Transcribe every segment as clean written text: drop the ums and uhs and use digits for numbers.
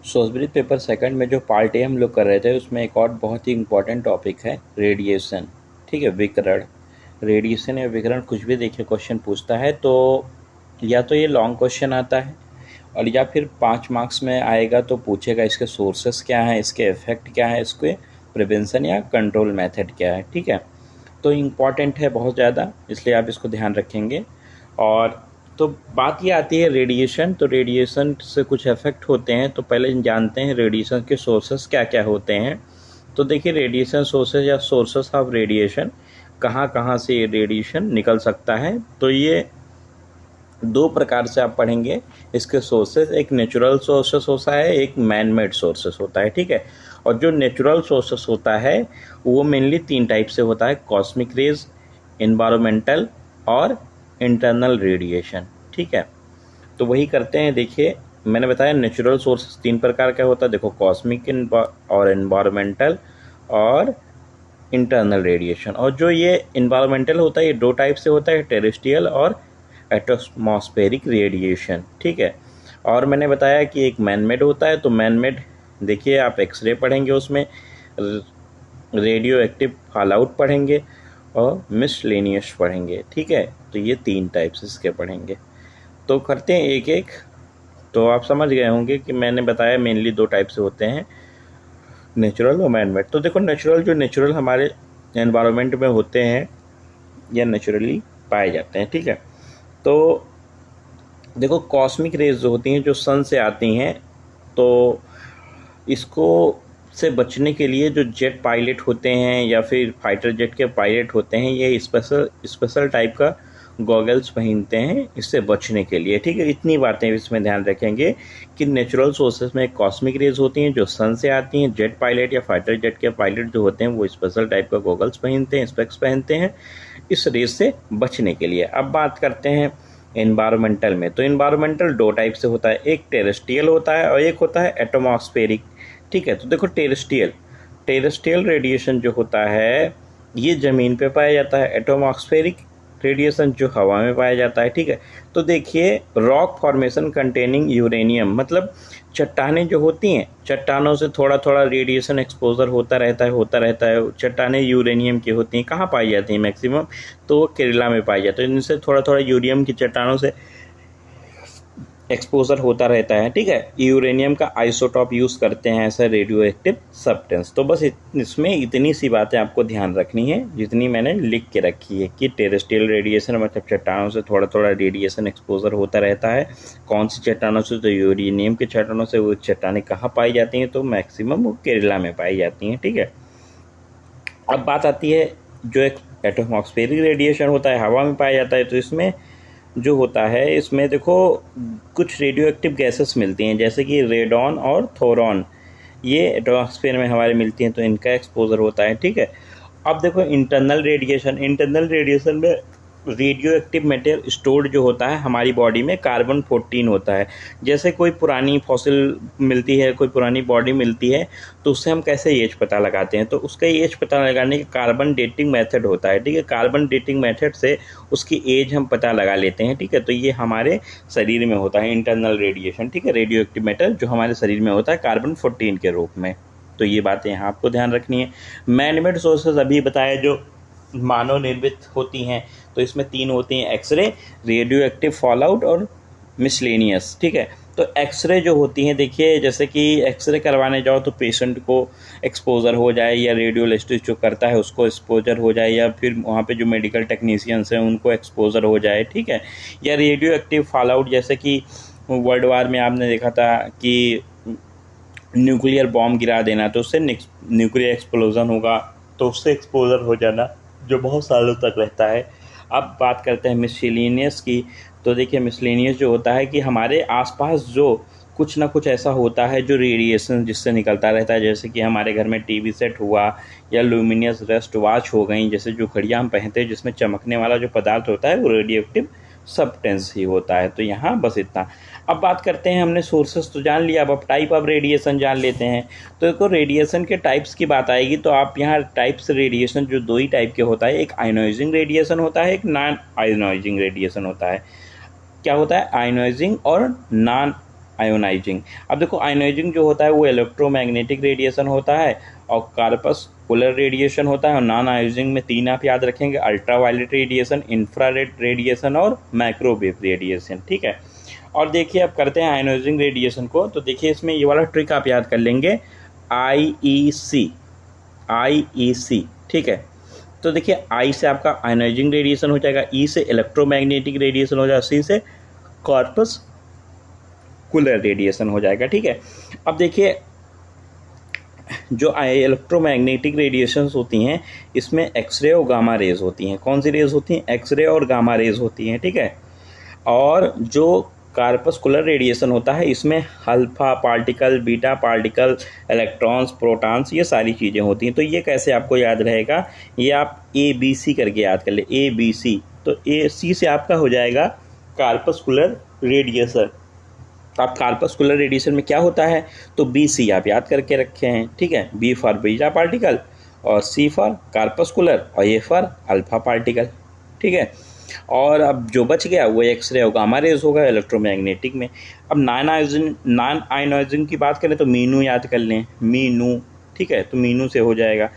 सोशबिरी paper second में जो part A हम लोग कर रहे थे उसमें एक और बहुत ही इम्पोर्टेंट टॉपिक है रेडिएशन। ठीक है, विकिरण। रेडिएशन या विकिरण कुछ भी देखिए क्वेश्चन पूछता है तो या तो ये लॉन्ग क्वेश्चन आता है और या फिर 5 मार्क्स में आएगा तो पूछेगा इसके सोर्सेस क्या हैं, इसके इफेक्ट क्या है, इसके प्रिवेंशन या कंट्रोल मेथड क्या है। ठीक है, तो इम्पॉर्टेंट है बहुत ज़्यादा, इसलिए आप इसको ध्यान रखेंगे। और तो बात ये आती है रेडिएशन, तो रेडिएशन से कुछ इफेक्ट होते हैं, तो पहले जानते हैं रेडिएशन के सोर्सेस क्या क्या होते हैं। तो देखिए रेडिएशन सोर्सेस या सोर्सेस ऑफ रेडिएशन, कहाँ कहाँ से ये रेडिएशन निकल सकता है। तो ये दो प्रकार से आप पढ़ेंगे इसके सोर्सेस, एक नेचुरल सोर्सेस होता है, एक मैन मेड सोर्सेस होता है। ठीक है, और जो नेचुरल सोर्सेस होता है वो मेनली 3 टाइप से होता है, कॉस्मिक रेज, एनवायरमेंटल और इंटरनल रेडिएशन। ठीक है, तो वही करते हैं। देखिए मैंने बताया नेचुरल सोर्सेस 3 प्रकार का होता है, देखो कॉस्मिक और एनवायरमेंटल और इंटरनल रेडिएशन। और जो ये इन्वायरमेंटल होता है ये 2 टाइप से होता है, टेरेस्ट्रियल और एटमॉस्फेरिक रेडिएशन। ठीक है, और मैंने बताया कि एक मैनमेड होता है, तो मैनमेड देखिए आप एक्सरे पढ़ेंगे, उसमें रेडियो एक्टिव फॉल आउट पढ़ेंगे और मिसलेनियस पढ़ेंगे। ठीक है, तो ये 3 टाइप्स इसके पढ़ेंगे। तो करते हैं एक एक। तो आप समझ गए होंगे कि मैंने बताया मेनली 2 टाइप से होते हैं, नेचुरल और मैनमेड। तो देखो नेचुरल हमारे एनवायरनमेंट में होते हैं या नेचुरली पाए जाते हैं। ठीक है, तो देखो कॉस्मिक रेज जो होती हैं जो सन से आती हैं, तो इसको से बचने के लिए जो जेट पायलट होते हैं या फिर फाइटर जेट के पायलट होते हैं ये स्पेशल टाइप का गॉगल्स पहनते हैं इससे बचने के लिए। ठीक है, इतनी बातें इसमें ध्यान रखेंगे कि नेचुरल सोर्सेस में कॉस्मिक रेज होती हैं जो सन से आती हैं, जेट पायलट या फाइटर जेट के पायलट जो होते हैं वो स्पेशल टाइप का गॉगल्स पहनते हैं, स्पेक्स पहनते हैं इस रेज से बचने के लिए। अब बात करते हैं एनवायरमेंटल में, तो एनवायरमेंटल 2 टाइप से होता है, एक टेरेस्ट्रियल होता है और एक होता है एटमॉस्फेरिक। ठीक है, तो देखो टेरेस्ट्रियल रेडिएशन जो होता है ये ज़मीन पे पाया जाता है, एटमॉस्फेरिक रेडिएशन जो हवा में पाया जाता है। ठीक है, तो देखिए रॉक फॉर्मेशन कंटेनिंग यूरेनियम, मतलब चट्टानें जो होती हैं चट्टानों से थोड़ा थोड़ा रेडिएशन एक्सपोजर होता रहता है। चट्टानें यूरेनियम की होती हैं, कहाँ पाई जाती हैं मैक्सिमम, तो केरला में पाई जाती है। इनसे थोड़ा थोड़ा यूरेनियम की चट्टानों से एक्सपोजर होता रहता है। ठीक है, यूरेनियम का आइसोटॉप यूज़ करते हैं ऐसा रेडियो एक्टिव सब्सटेंस। तो बस इसमें इतनी सी बातें आपको ध्यान रखनी है जितनी मैंने लिख के रखी है कि टेरेस्ट्रियल रेडिएशन मतलब चट्टानों से थोड़ा थोड़ा रेडिएशन एक्सपोजर होता रहता है। कौन सी चट्टानों से, तो यूरेनियम की चट्टानों से। वो चट्टानें कहाँ पाई जाती हैं, तो मैक्सिमम वो केरला में पाई जाती हैं। ठीक है, अब बात आती है जो एक एटमॉस्फेरिक रेडिएशन होता है हवा में पाया जाता है, तो इसमें जो होता है इसमें देखो कुछ रेडियो एक्टिव गैसेस मिलती हैं जैसे कि रेडॉन और थोरॉन, ये एटमॉस्फेयर में हमारे मिलती हैं तो इनका एक्सपोजर होता है। ठीक है, अब देखो इंटरनल रेडिएशन में रेडियो एक्टिव मटेरियल स्टोर्ड जो होता है हमारी बॉडी में कार्बन 14 होता है। जैसे कोई पुरानी फॉसिल मिलती है, कोई पुरानी बॉडी मिलती है, तो उससे हम कैसे एज पता लगाते हैं, तो उसका एज पता लगाने का कार्बन डेटिंग मेथड होता है। ठीक है, कार्बन डेटिंग मेथड से उसकी एज हम पता लगा लेते हैं। ठीक है, तो ये हमारे शरीर में होता है इंटरनल रेडिएशन। ठीक है, रेडियो एक्टिव मैटर जो हमारे शरीर में होता है कार्बन 14 के रूप में। तो ये बातें यहाँ आपको ध्यान रखनी है। मैनमेड सोर्सेज अभी बताया जो मानव निर्मित होती हैं, तो इसमें 3 होती हैं, x-ray, radioactive fallout और मिसलेनियस। ठीक है, तो एक्सरे जो होती हैं देखिए जैसे कि एक्सरे करवाने जाओ तो पेशेंट को एक्सपोजर हो जाए या रेडियोलॉजिस्ट जो करता है उसको एक्सपोजर हो जाए या फिर वहाँ पे जो मेडिकल टेक्नीशियंस हैं उनको एक्सपोजर हो जाए। ठीक है, या रेडियो एक्टिव फॉल आउट जैसे कि वर्ल्ड वार में आपने देखा था कि न्यूक्लियर बॉम्ब गिरा देना, तो उससे न्यूक्लियर एक्सप्लोजन होगा, तो उससे एक्सपोजर हो जाना जो बहुत सालों तक रहता है। अब बात करते हैं मिसलेनियस की, तो देखिए मिसलेनियस जो होता है कि हमारे आसपास जो कुछ ना कुछ ऐसा होता है जो रेडिएशन जिससे निकलता रहता है, जैसे कि हमारे घर में टीवी सेट हुआ या लुमिनियस रेस्ट वॉच हो गई, जैसे जो घड़ियाँ हम पहनते हैं जिसमें चमकने वाला जो पदार्थ होता है वो रेडियो एक्टिव सब्सटेंस ही होता है। तो यहाँ बस इतना। अब बात करते हैं, हमने सोर्सेस तो जान लिया, अब टाइप ऑफ रेडिएशन जान लेते हैं। तो देखो रेडिएशन के टाइप्स की बात आएगी तो आप यहाँ टाइप्स रेडिएशन जो 2 ही टाइप के होता है, एक आयोनाइजिंग रेडिएशन होता है, एक नॉन आयोनाइजिंग रेडिएशन होता है। क्या होता है, आयोनाइजिंग और नॉन आयोनाइजिंग। अब देखो आयोनाइजिंग जो होता है वो इलेक्ट्रोमैग्नेटिक रेडिएशन होता है, और कार्पस्कुलर रेडिएशन होता है, और नॉन आयोनाइजिंग में 3 आप याद रखेंगे, अल्ट्रावायलेट रेडिएशन, इंफ्रारेड रेडिएशन और माइक्रोवेव रेडिएशन। ठीक है, और देखिए अब करते हैं आयोनाइजिंग रेडिएशन को। तो देखिए इसमें ये वाला ट्रिक आप याद कर लेंगे, IEC, IEC। ठीक है, तो देखिए आई से आपका आयोनाइजिंग रेडिएशन हो जाएगा, ई से इलेक्ट्रोमैग्नेटिक रेडिएशन हो जाएगा, सी से कॉर्पस कुलर रेडिएशन हो जाएगा। ठीक है, अब देखिए जो इलेक्ट्रोमैग्नेटिक रेडिएशंस होती हैं इसमें एक्सरे और गामा रेज होती हैं। कौन सी रेज होती हैं? एक्सरे और गामा रेज होती हैं। ठीक है, और जो कार्पस्कुलर रेडिएशन होता है इसमें alpha particle, beta particle, electrons, protons, ये सारी चीज़ें होती हैं। तो ये कैसे आपको याद रहेगा, ये आप ABC करके याद कर ले, ABC। तो AC से आपका हो जाएगा कार्पस्कुलर रेडिएशन। आप कार्पस्कुलर रेडिएशन में क्या होता है, तो BC आप याद करके रखे हैं। ठीक है, B फॉर बीटा पार्टिकल, और C फॉर कार्पस्कुलर, और A फॉर अल्फा पार्टिकल। ठीक है, और अब जो बच गया वो एक्सरे और गामा रेज होगा इलेक्ट्रोमैग्नेटिक में। अब नॉन आयोनाइजिंग की बात करें तो मीनू याद कर लें, मीनू। ठीक है, तो मीनू से हो जाएगा,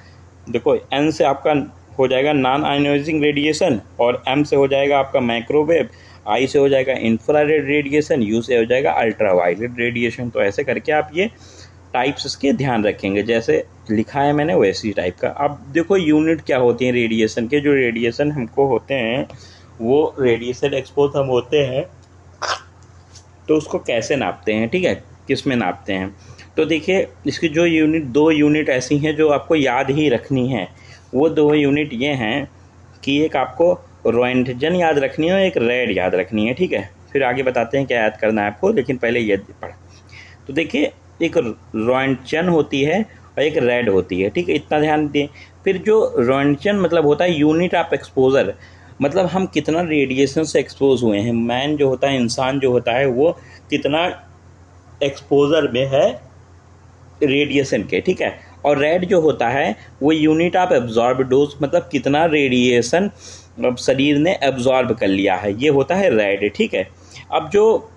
देखो N से आपका हो जाएगा नॉन आयोनाइजिंग रेडिएशन, और M से हो जाएगा आपका माइक्रोवेव, I से हो जाएगा इंफ्रारेड रेडिएशन, U से हो जाएगा अल्ट्रावायलेट रेडिएशन। तो ऐसे करके आप ये टाइप्स इसके ध्यान रखेंगे, जैसे लिखा है मैंने वैसी टाइप का। अब देखो यूनिट क्या होती है रेडिएशन के, जो रेडिएशन हमको होते हैं वो रेडिएशन एक्सपोज हम होते हैं तो उसको कैसे नापते हैं। ठीक है, किस में नापते हैं, तो देखिए इसकी जो यूनिट, 2 यूनिट ऐसी हैं जो आपको याद ही रखनी है। वो 2 यूनिट ये हैं कि एक आपको रोएंटजन याद रखनी है और एक रेड याद रखनी है। ठीक है, फिर आगे बताते हैं क्या याद करना है आपको, लेकिन पहले ये पढ़। तो देखिए एक रोएंटजन होती है और एक रेड होती है। ठीक है, इतना ध्यान दें। फिर जो रोएंटजन मतलब होता है यूनिट ऑफ एक्सपोजर, मतलब हम कितना रेडिएशन से एक्सपोज हुए हैं, मैन जो होता है, इंसान जो होता है, वो कितना एक्सपोजर में है रेडिएशन के। ठीक है, और रेड जो होता है वो यूनिट ऑफ एब्जॉर्ब डोज, मतलब कितना रेडिएशन शरीर ने एब्जॉर्ब कर लिया है, ये होता है रेड। ठीक है, अब जो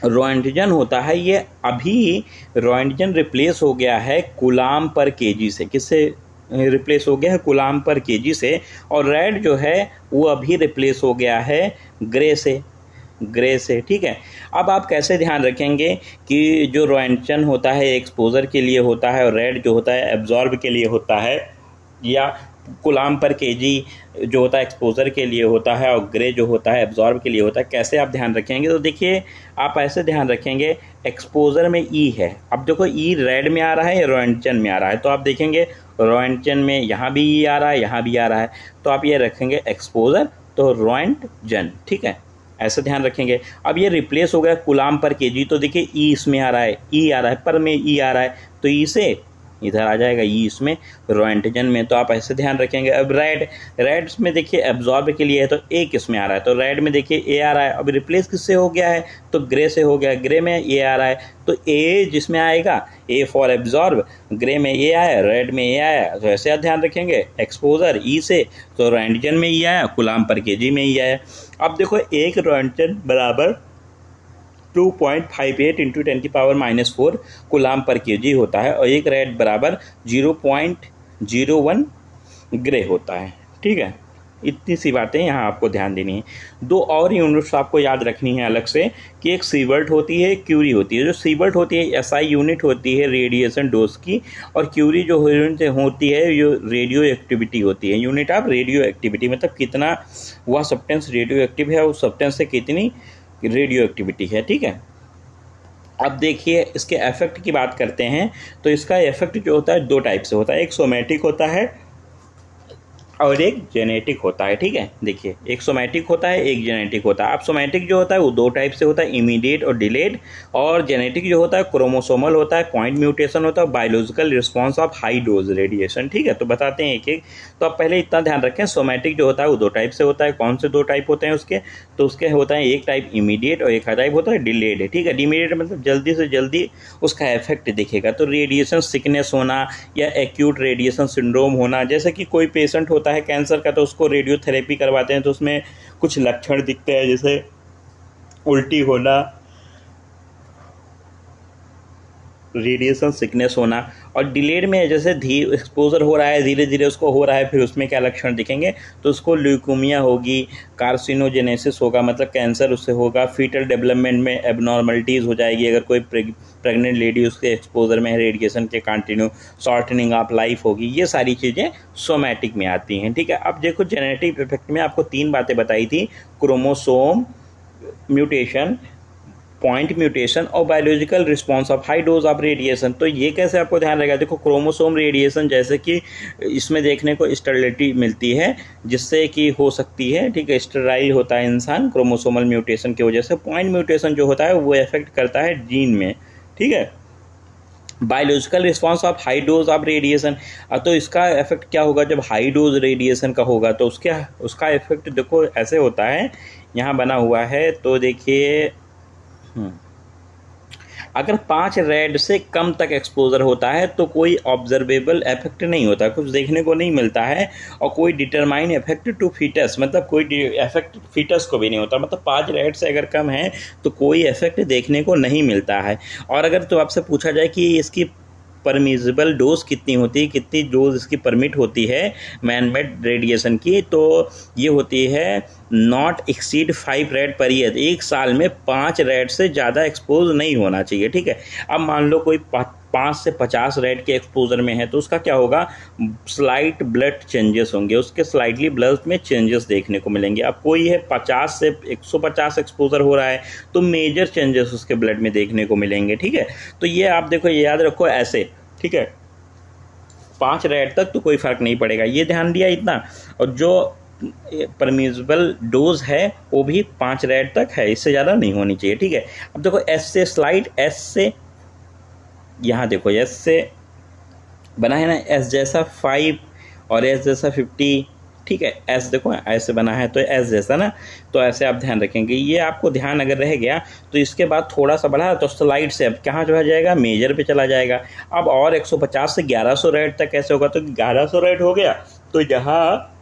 रोएंटजन होता है, ये अभी रोएंटजन रिप्लेस हो गया है कूलाम पर केजी से। किससे रिप्लेस हो गया है? कूलाम पर केजी से। और रेड जो है वो अभी रिप्लेस हो गया है ग्रे से, ग्रे से। ठीक है, अब आप कैसे ध्यान रखेंगे कि जो रोएंटजन होता है एक्सपोजर के लिए होता है, और रेड जो होता है एब्जॉर्ब के लिए होता है, या कूलाम पर केजी जो होता है एक्सपोजर के लिए होता है, और ग्रे जो होता है एब्जॉर्ब के लिए होता है। कैसे आप ध्यान रखेंगे, तो देखिए आप ऐसे ध्यान रखेंगे, एक्सपोजर में ई है। अब देखो ई रेड में आ रहा है या रोएंटजन में आ रहा है, तो आप देखेंगे रोएंटजन में यहाँ भी ई आ रहा है, यहाँ भी आ रहा है, तो आप ये रखेंगे एक्सपोजर, तो रोएंटजन। ठीक है, ऐसे ध्यान रखेंगे। अब ये रिप्लेस हो गया कूलाम पर केजी, तो देखिए ई इसमें आ रहा है, ई आ रहा है, पर में ई आ रहा है, तो ई से इधर आ जाएगा ई इसमें रोएंटजन में। तो आप ऐसे ध्यान रखेंगे। अब रेड में देखिए एब्जॉर्ब के लिए है, तो ए किस में आ रहा है, तो रेड में देखिए ए आ रहा है। अब रिप्लेस किससे हो गया है, तो ग्रे से हो गया, ग्रे में ए आ रहा है, तो ए जिसमें आएगा, ए फॉर एब्जॉर्ब, ग्रे में ए आया, रेड में ए आया, तो ऐसे आप ध्यान रखेंगे। एक्सपोजर ई से, तो रोएंटजन में ई आया, कूलाम पर केजी में ई आया। अब देखो एक रोएंटजन बराबर 2.58 × 10⁻⁻⁴ कूलाम पर केजी होता है, और एक रेड बराबर 0.01 ग्रे होता है। ठीक है, इतनी सी बातें यहाँ आपको ध्यान देनी है। 2 और यूनिट्स आपको याद रखनी है अलग से, कि एक सीवर्ट होती है, क्यूरी होती है। जो सीवर्ट होती है SI यूनिट होती है रेडिएशन डोज की, और क्यूरी जो यूनिट होती है ये रेडियो एक्टिविटी होती है, यूनिट ऑफ रेडियो एक्टिविटी, मतलब कितना वह सब्सटेंस रेडियो एक्टिव है, उस सब्सटेंस से कितनी रेडियो एक्टिविटी है। ठीक है, अब देखिए इसके इफेक्ट की बात करते हैं, तो इसका इफेक्ट जो होता है 2 टाइप से होता है, एक सोमैटिक होता है और एक जेनेटिक होता है। ठीक है, देखिए एक सोमैटिक होता है, एक जेनेटिक होता है। अब सोमैटिक जो होता है वो 2 टाइप से होता है, इमीडिएट और डिलेड, और जेनेटिक जो होता है क्रोमोसोमल होता है, पॉइंट म्यूटेशन होता है, biological response of high dose radiation. ठीक है, तो बताते हैं एक एक। तो आप पहले इतना ध्यान रखें, सोमैटिक जो होता है वो 2 टाइप से होता है। कौन से 2 टाइप होते हैं उसके, तो उसके होता है एक टाइप इमीडिएट और एक टाइप होता है डिलेड। ठीक है, इमीडिएट मतलब जल्दी से जल्दी उसका इफेक्ट दिखेगा, तो रेडिएशन सिकनेस होना या एक्यूट रेडिएशन सिंड्रोम होना, जैसे कि कोई पेशेंट होता है कैंसर का, तो उसको रेडियोथेरेपी करवाते हैं, तो उसमें कुछ लक्षण दिखते हैं, जैसे उल्टी होना, रेडिएशन सिकनेस होना, और डिलेड में जैसे एक्सपोजर हो रहा है धीरे धीरे उसको हो रहा है, फिर उसमें क्या लक्षण दिखेंगे, तो उसको ल्यूकेमिया होगी, कार्सिनोजेनेसिस होगा मतलब कैंसर उससे होगा, फीटल डेवलपमेंट में एबनॉर्मलिटीज़ हो जाएगी अगर कोई प्रेग्नेंट लेडी उसके एक्सपोजर में है रेडिएशन के कंटिन्यू, शॉर्टनिंग ऑफ लाइफ होगी, ये सारी चीज़ें सोमैटिक में आती हैं। ठीक है, अब देखो जेनेटिक इफेक्ट में आपको 3 बातें बताई थी, क्रोमोसोम म्यूटेशन, पॉइंट म्यूटेशन और biological response of high dose of radiation. तो ये कैसे आपको ध्यान रहेगा, देखो क्रोमोसोम रेडिएशन जैसे कि इसमें देखने को स्टेरिलिटी मिलती है जिससे कि हो सकती है, ठीक है, स्टेराइल होता है इंसान क्रोमोसोमल म्यूटेशन की वजह से। पॉइंट म्यूटेशन जो होता है वो इफेक्ट करता है जीन में, ठीक है। Biological response of high dose of radiation, तो इसका इफेक्ट क्या होगा जब हाई डोज रेडिएशन का होगा, तो उसका इफेक्ट देखो ऐसे होता है, यहाँ बना हुआ है, तो देखिए अगर 5 रेड से कम तक एक्सपोजर होता है तो कोई ऑब्जर्वेबल इफेक्ट नहीं होता, कुछ देखने को नहीं मिलता है, और कोई डिटरमाइन इफेक्ट टू फीटस, मतलब कोई इफेक्ट फीटस को भी नहीं होता, मतलब 5 रेड से अगर कम है तो कोई इफेक्ट देखने को नहीं मिलता है। और अगर तो आपसे पूछा जाए कि इसकी परमिजिबल डोज कितनी होती है, कितनी डोज इसकी परमिट होती है मैन मेड रेडिएशन की, तो ये होती है not exceed 5 red per year, एक साल में 5 रेड से ज़्यादा एक्सपोज नहीं होना चाहिए। ठीक है, अब मान लो कोई 5 से 50 रेड के एक्सपोजर में है तो उसका क्या होगा, स्लाइट ब्लड चेंजेस होंगे, उसके स्लाइटली ब्लड में चेंजेस देखने को मिलेंगे। अब कोई है 50 से 150 एक्सपोजर हो रहा है तो मेजर चेंजेस उसके ब्लड में देखने को मिलेंगे। ठीक है, तो ये आप देखो, ये याद रखो ऐसे, ठीक है, 5 रेड तक तो कोई फर्क नहीं पड़ेगा, ये ध्यान दिया इतना। और जो परमिजिबल डोज है वो भी 5 रेड तक है, इससे ज़्यादा नहीं होनी चाहिए। ठीक है, अब देखो एस से स्लाइड, एस से यहाँ देखो एस से बना है ना, एस जैसा 5 और एस जैसा 50, ठीक है, एस देखो ऐसे बना है तो एस जैसा ना, तो ऐसे आप ध्यान रखेंगे। ये आपको ध्यान अगर रह गया तो इसके बाद थोड़ा सा बढ़ा तो स्लाइड से अब कहाँ जो जाएगा, मेजर पे चला जाएगा। अब और 150 से 1100 रेड तक कैसे होगा, तो 1100 रेड हो गया तो यहाँ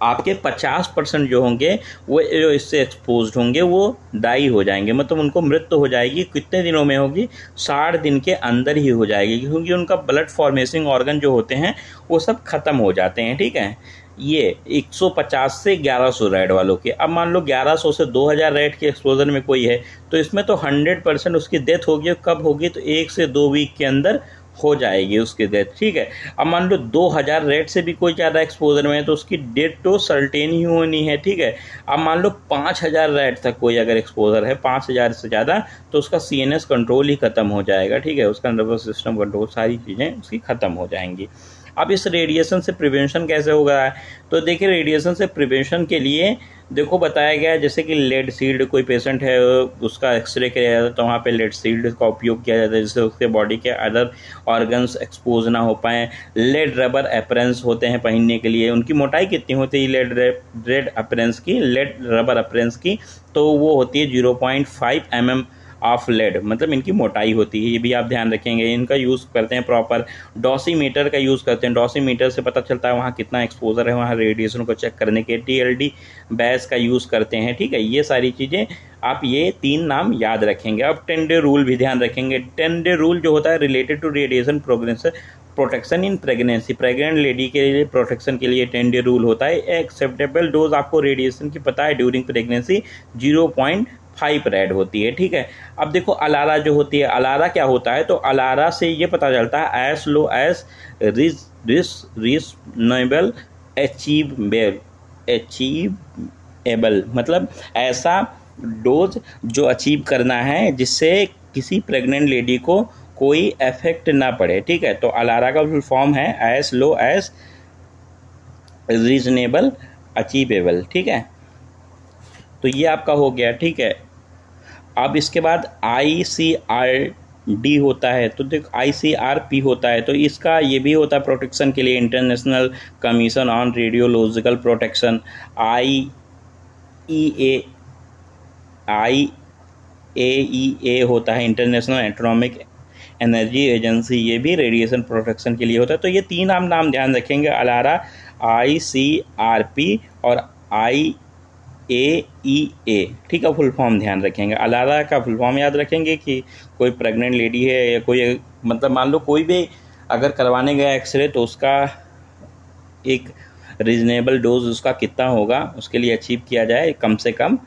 आपके 50% जो होंगे वो जो इससे एक्सपोज्ड होंगे वो डाई हो जाएंगे, मतलब उनको मृत्यु हो जाएगी। कितने दिनों में होगी, 60 दिन के अंदर ही हो जाएगी, क्योंकि उनका ब्लड फॉर्मेसिंग ऑर्गन जो होते हैं वो सब खत्म हो जाते हैं। ठीक है, ये 150 से 1100 रेड वालों के। अब मान लो 1100 से 2000 रेड के एक्सपोजर में कोई है तो इसमें तो 100% उसकी डेथ होगी। कब होगी, तो 1 से 2 वीक के अंदर हो जाएगी उसकी डेथ। ठीक है, अब मान लो 2000 रेड से भी कोई ज़्यादा एक्सपोजर में है तो उसकी डेथ तो सर्टेन ही होनी है। ठीक है, अब मान लो 5000 रेड तक कोई अगर एक्सपोजर है, 5000 से ज़्यादा, तो उसका CNS कंट्रोल ही खत्म हो जाएगा। ठीक है, उसका नर्वस सिस्टम कंट्रोल, सारी चीज़ें उसकी ख़त्म हो जाएंगी। अब इस रेडिएशन से प्रिवेंशन कैसे होगा, तो देखिए रेडिएशन से प्रिवेंशन के लिए देखो बताया गया है, जैसे कि लेड शील्ड, कोई पेशेंट है उसका एक्सरे किया जाता है तो वहाँ पे लेड शील्ड का उपयोग किया जाता है जिससे उसके बॉडी के अदर ऑर्गन्स एक्सपोज ना हो पाएँ। लेड रबर एपरेंस होते हैं पहनने के लिए, उनकी मोटाई कितनी होती है लेड अपेरेंस की, लेड रबर अपेरेंस की, तो वो होती है 0.5 mm ऑफ लेड, मतलब इनकी मोटाई होती है, ये भी आप ध्यान रखेंगे। इनका यूज़ करते हैं प्रॉपर, डॉसीमीटर का यूज़ करते हैं, डॉसीमीटर से पता चलता है वहाँ कितना एक्सपोजर है, वहाँ रेडिएशन को चेक करने के। TLD बैस का यूज़ करते हैं। ठीक है, ये सारी चीज़ें आप ये 3 नाम याद रखेंगे। अब 10 डे रूल भी ध्यान रखेंगे। 10 डे रूल जो होता है related to radiation protection in pregnancy, pregnant lady के लिए प्रोटेक्शन के लिए 10 डे रूल होता है। एक्सेप्टेबल डोज आपको रेडिएशन की पता है ड्यूरिंग प्रेगनेंसी 0.5 रेड होती है। ठीक है, अब देखो अलारा जो होती है, अलारा क्या होता है, तो अलारा से ये पता चलता है as low as reasonable achievable, मतलब ऐसा डोज जो अचीव करना है जिससे किसी प्रेग्नेंट लेडी को कोई इफेक्ट ना पड़े। ठीक है, तो अलारा का फुल फॉर्म है as low as reasonable achievable. ठीक है, तो ये आपका हो गया। ठीक है, अब इसके बाद ICRD होता है, तो देखो ICRP होता है, तो इसका ये भी होता है प्रोटेक्शन के लिए, international commission on radiological protection. IAEA होता है, इंटरनेशनल एटॉमिक एनर्जी एजेंसी, ये भी रेडिएशन प्रोटेक्शन के लिए होता है। तो ये 3 नाम ध्यान रखेंगे, अलारा, ICRP और AEA, ठीक है, फुल फॉर्म ध्यान रखेंगे। अलारा का फुल फॉर्म याद रखेंगे कि कोई प्रेग्नेंट लेडी है या कोई, मतलब मान लो कोई भी अगर करवाने गया एक्सरे तो उसका एक रीजनेबल डोज उसका कितना होगा उसके लिए अचीव किया जाए कम से कम,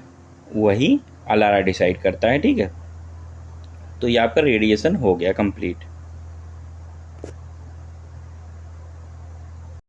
वही अलारा डिसाइड करता है, ठीक है। तो ये आपका रेडिएशन हो गया कंप्लीट।